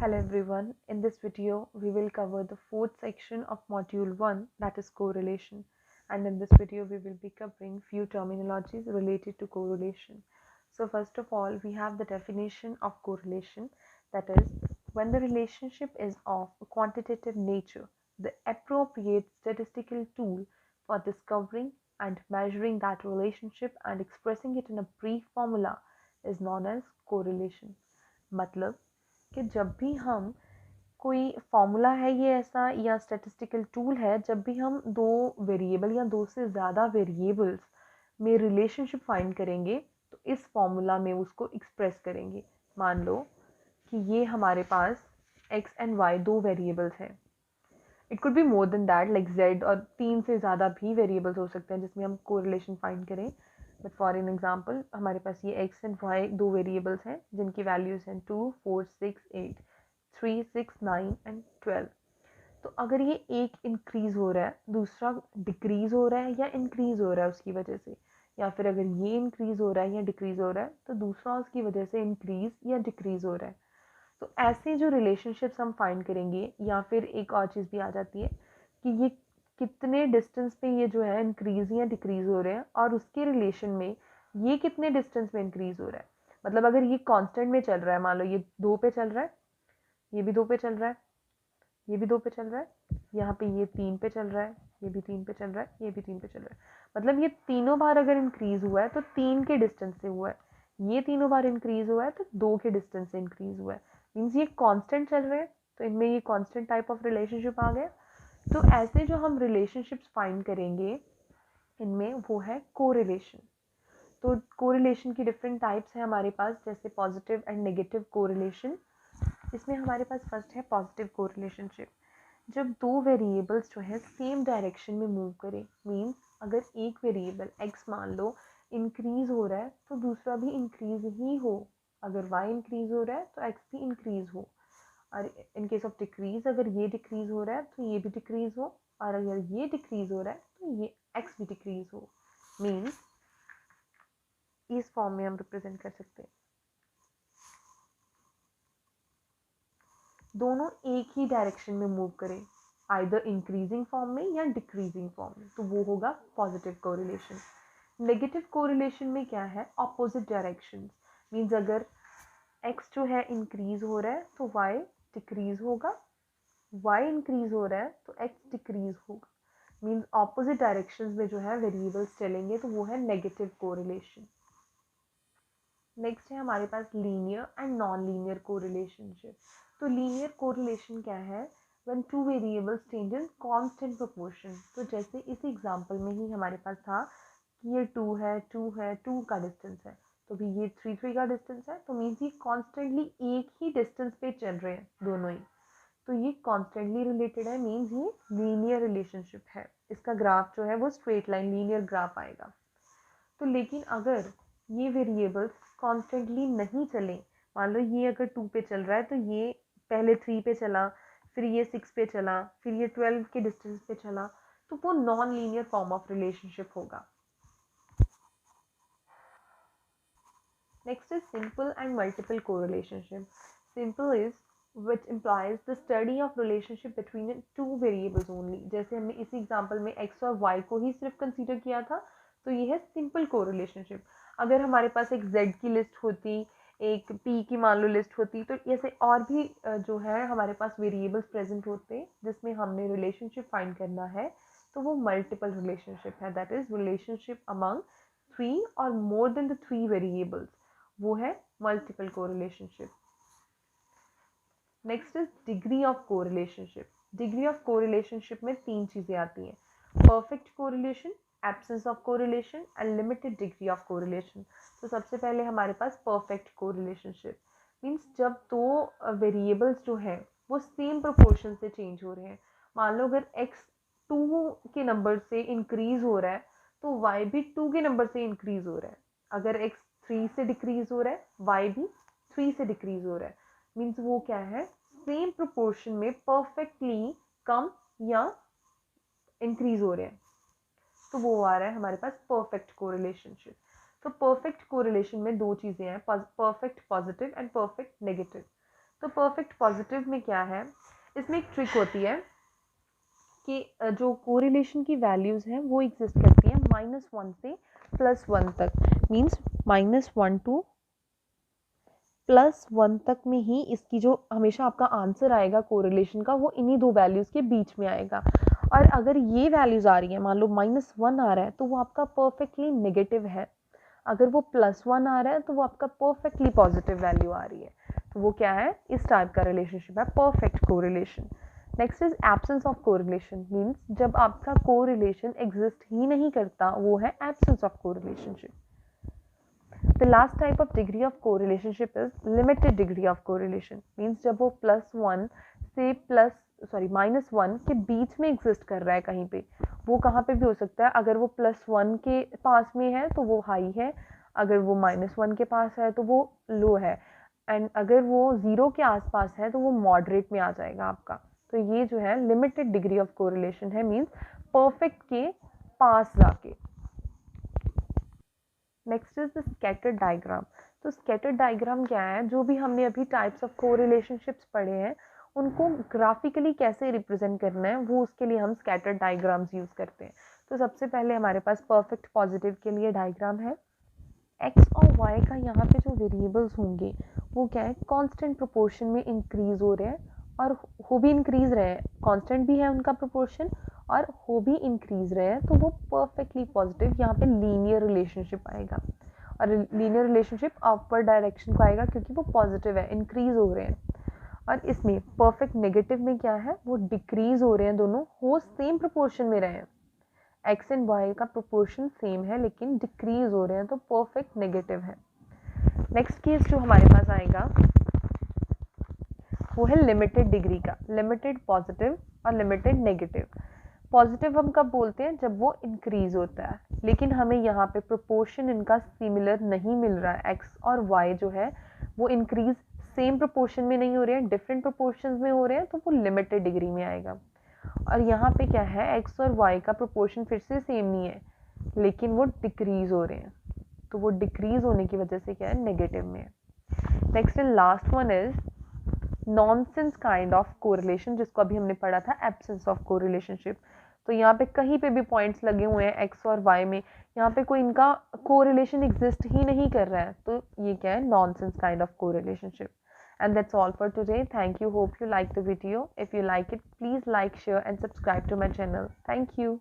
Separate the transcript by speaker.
Speaker 1: Hello everyone, in this video we will cover the fourth section of module 1, that is correlation, and in this video we will be covering few terminologies related to correlation. So first of all we have the definition of correlation, that is when the relationship is of a quantitative nature, the appropriate statistical tool for discovering and measuring that relationship and expressing it in a brief formula is known as correlation. मतलब कि जब भी हम कोई formula है ये ऐसा या स्टैटिस्टिकल टूल है जब भी हम दो वेरिएबल या दो से ज़्यादा वेरिएबल्स में रिलेशनशिप फाइंड करेंगे तो इस फॉर्मूला में उसको एक्सप्रेस करेंगे। मान लो कि ये हमारे पास x एंड y दो वेरिएबल्स हैं, it could be more than that like z, और तीन से ज़्यादा भी वेरिएबल्स हो सकते हैं जिसमें हम कोरिलेशन फाइंड करें। बट फॉर एन एग्जांपल हमारे पास ये x एंड y दो वेरिएबल्स हैं जिनकी वैल्यूज़ हैं 2, 4, 6, 8, 3, 6, 9 एंड 12। तो अगर ये एक इंक्रीज़ हो रहा है, दूसरा डिक्रीज़ हो रहा है या इंक्रीज़ हो रहा है उसकी वजह से, या फिर अगर ये इंक्रीज़ हो रहा है या डिक्रीज़ हो रहा है तो दूसरा उसकी वजह से इंक्रीज़ या डिक्रीज़ हो रहा है। तो ऐसे जो रिलेशनशिप्स हम फाइंड करेंगे, या फिर एक और चीज़ भी आ जाती है कि ये कितने डिस्टेंस पे ये जो है इंक्रीज़ या डिक्रीज़ हो रहे हैं और उसके रिलेशन में ये कितने डिस्टेंस पे इंक्रीज़ हो रहा है। मतलब अगर ये कांस्टेंट में चल रहा है, मान लो ये 2 पे चल रहा है, ये भी 2 पे चल रहा है, ये भी 2 पे चल रहा है, यहाँ पे ये 3 पे चल रहा है, ये भी 3 पे चल रहा है, ये भी 3 पे चल रहा है। मतलब ये तीनों बार अगर इंक्रीज़ हुआ है तो 3 के डिस्टेंस से हुआ है, ये तीनों बार इंक्रीज़ हुआ है तो 2 के डिस्टेंस से इंक्रीज़ हुआ है। मीन्स ये कांस्टेंट चल रहे हैं तो इनमें ये कांस्टेंट टाइप ऑफ रिलेशनशिप आ गया। तो ऐसे जो हम रिलेशनशिप्स फाइंड करेंगे इनमें वो है कोरिलेशन। तो कोरिलेशन की डिफरेंट टाइप्स है हमारे पास, जैसे पॉजिटिव एंड नेगेटिव कोरिलेशन। इसमें हमारे पास फर्स्ट है पॉजिटिव कोरिलेशनशिप। जब दो वेरिएबल्स जो है सेम डायरेक्शन में मूव करें, मीन्स अगर एक वेरिएबल x मान लो इंक्रीज हो रहा है तो दूसरा भी इंक्रीज ही हो, अगर y इंक्रीज हो रहा है तो x भी इंक्रीज हो, और इन केस ऑफ डिक्रीज अगर ये डिक्रीज हो रहा है तो ये भी डिक्रीज हो, और अगर ये डिक्रीज हो रहा है तो ये x भी डिक्रीज हो। मीन्स इस फॉर्म में हम रिप्रेजेंट कर सकते हैं, दोनों एक ही डायरेक्शन में मूव करें, आइदर इंक्रीजिंग फॉर्म में या डिक्रीजिंग फॉर्म में, तो वो होगा पॉजिटिव कोरिलेशन। नेगेटिव कोरिलेशन में क्या है, ऑपोजिट डायरेक्शन। मीन्स अगर x जो है इंक्रीज हो रहा है तो y डिक्रीज होगा, y इंक्रीज हो रहा है तो x डिक्रीज होगा। मीन्स ऑपोजिट डायरेक्शंस में जो है वेरिएबल्स चलेंगे, तो वो है नेगेटिव कोरिलेशन। नेक्स्ट है हमारे पास लीनियर एंड नॉन लीनियर कोरिलेशनशिप। तो लीनियर कोरिलेशन क्या है, when two variables change in constant proportion. तो जैसे इस एग्जांपल में ही हमारे पास था कि ये 2 है, 2 है, 2 का डिस्टेंस है, तो भी ये 3, 3 का डिस्टेंस है, तो मीन्स ये कॉन्स्टेंटली एक ही डिस्टेंस पे चल रहे हैं दोनों ही, तो ये कॉन्स्टेंटली रिलेटेड है, मीन्स ये लीनियर रिलेशनशिप है। इसका ग्राफ जो है वो स्ट्रेट लाइन लीनियर ग्राफ आएगा। तो लेकिन अगर ये वेरिएबल्स कॉन्स्टेंटली नहीं चले, मान लो ये अगर 2 पे चल रहा है तो ये पहले 3 पे चला, फिर ये 6 पे चला, फिर ये 12 के डिस्टेंस पे चला, तो वो non linear form of relationship होगा। Next is simple and multiple correlationship. Simple is which implies the study of relationship between two variables only। जैसे हमने इसी एग्जांपल में x और y को ही सिर्फ कंसीडर किया था, तो ये है सिंपल कोरिलेशनशिप। अगर हमारे पास एक z की लिस्ट होती, एक p की मान लो लिस्ट होती, तो ऐसे और भी जो है हमारे पास वेरिएबल्स प्रेजेंट होते जिसमें हमने रिलेशनशिप फाइंड करना है, तो वो मल्टीपल रिलेशनशिप है, दैट इज रिलेशनशिप अमंग 3 और मोर देन द 3 वेरिएबल्स, वो है multiple correlationship. Next is degree of correlationship. Degree of correlationship में 3 चीज़ें आती हैं, perfect correlation, absence of correlation and limited degree of correlation. तो सबसे पहले हमारे पास परफेक्ट कोरिलेशनशिप, मीन्स जब दो वेरिएबल्स जो हैं वो सेम प्रोपोर्शन से चेंज हो रहे हैं। मान लो अगर x 2 के नंबर से इंक्रीज हो रहा है तो y भी 2 के नंबर से इंक्रीज हो रहा है, अगर x 3 से डिक्रीज हो रहा है y भी 3 से डिक्रीज हो रहा है, मीन्स वो क्या है, सेम प्रोपोर्शन में परफेक्टली कम या इंक्रीज हो रहे हैं, तो वो आ रहा है हमारे पास परफेक्ट कोरिलेशनशिप। तो परफेक्ट कोरिलेशन में दो चीज़ें हैं, perfect positive and perfect negative. तो परफेक्ट पॉजिटिव में क्या है, इसमें एक ट्रिक होती है कि जो कोरिलेशन की वैल्यूज़ हैं वो एग्जिस्ट करती हैं -1 से +1 तक, मीन्स -1 टू +1 तक में ही इसकी जो हमेशा आपका आंसर आएगा कोरिलेशन का, वो इन्हीं दो वैल्यूज़ के बीच में आएगा। और अगर ये वैल्यूज़ आ रही है, मान लो -1 आ रहा है, तो वो आपका परफेक्टली नेगेटिव है। अगर वो +1 आ रहा है तो वो आपका परफेक्टली पॉजिटिव वैल्यू आ रही है। तो वो क्या है, इस टाइप का रिलेशनशिप है perfect correlation. Next is absence of correlation, means जब आपका कोरिलेशन एग्जिस्ट ही नहीं करता, वो है absence of correlationship. The last type of degree of correlationship is limited degree of correlation, means जब वो +1 से -1 के बीच में एग्जिस्ट कर रहा है कहीं पे, वो कहाँ पे भी हो सकता है। अगर वो +1 के पास में है तो वो हाई है, अगर वो -1 के पास है तो वो लो है, एंड अगर वो 0 के आसपास है तो वो मॉडरेट में आ जाएगा आपका। तो ये जो है लिमिटेड डिग्री ऑफ कोरिलेशन है, मीन्स परफेक्ट के पास जाके। Next is the scatter diagram. तो स्कैटर डायग्राम क्या है, जो भी हमने अभी टाइप्स ऑफ कोरिलेशनशिप्स पढ़े हैं उनको ग्राफिकली कैसे रिप्रेजेंट करना है, वो उसके लिए हम स्कैटर डायग्राम्स यूज़ करते हैं। तो सबसे पहले हमारे पास परफेक्ट पॉजिटिव के लिए डायग्राम है। एक्स और वाई का यहाँ पे जो वेरिएबल्स होंगे वो क्या है, कांस्टेंट प्रोपोर्शन में इंक्रीज हो रहे हैं और हो भी इंक्रीज रहे हैं, कांस्टेंट भी है उनका प्रोपोर्शन और हो भी इंक्रीज रहे हैं, तो वो परफेक्टली पॉजिटिव यहाँ पे लीनियर रिलेशनशिप आएगा। और लीनियर रिलेशनशिप अपवर्ड डायरेक्शन को आएगा क्योंकि वो पॉजिटिव है, इंक्रीज हो रहे हैं। और इसमें परफेक्ट नेगेटिव में क्या है, वो डिक्रीज हो रहे हैं, दोनों हो सेम प्रोपोर्शन में रहे हैं। एक्स एंड वाई का प्रोपोर्शन सेम है लेकिन डिक्रीज हो रहे हैं, तो परफेक्ट नेगेटिव है। नेक्स्ट केस जो हमारे पास आएगा वो है लिमिटेड डिग्री का, लिमिटेड पॉजिटिव और लिमिटेड नेगेटिव। पॉजिटिव हम कब बोलते हैं, जब वो इंक्रीज होता है, लेकिन हमें यहाँ पे प्रोपोर्शन इनका सिमिलर नहीं मिल रहा है। एक्स और वाई जो है वो इंक्रीज सेम प्रोपोर्शन में नहीं हो रहे हैं, डिफरेंट प्रोपोर्शन में हो रहे हैं, तो वो लिमिटेड डिग्री में आएगा। और यहाँ पे क्या है, एक्स और वाई का प्रोपोर्शन फिर से सेम नहीं है लेकिन वो डिक्रीज हो रहे हैं, तो वो डिक्रीज होने की वजह से क्या है, नेगेटिव में है। Next and last one is nonsense kind of correlation, जिसको अभी हमने पढ़ा था एब्सेंस ऑफ कोरिलेशनशिप। तो यहाँ पे कहीं पे भी पॉइंट्स लगे हुए हैं एक्स और वाई में, यहाँ पे कोई इनका कोरिलेशन एग्जिस्ट ही नहीं कर रहा है, तो ये क्या है, nonsense kind of correlationship. And that's all for today. Thank you. Hope you like the video. If you like it, please like, share and subscribe to my channel. Thank you.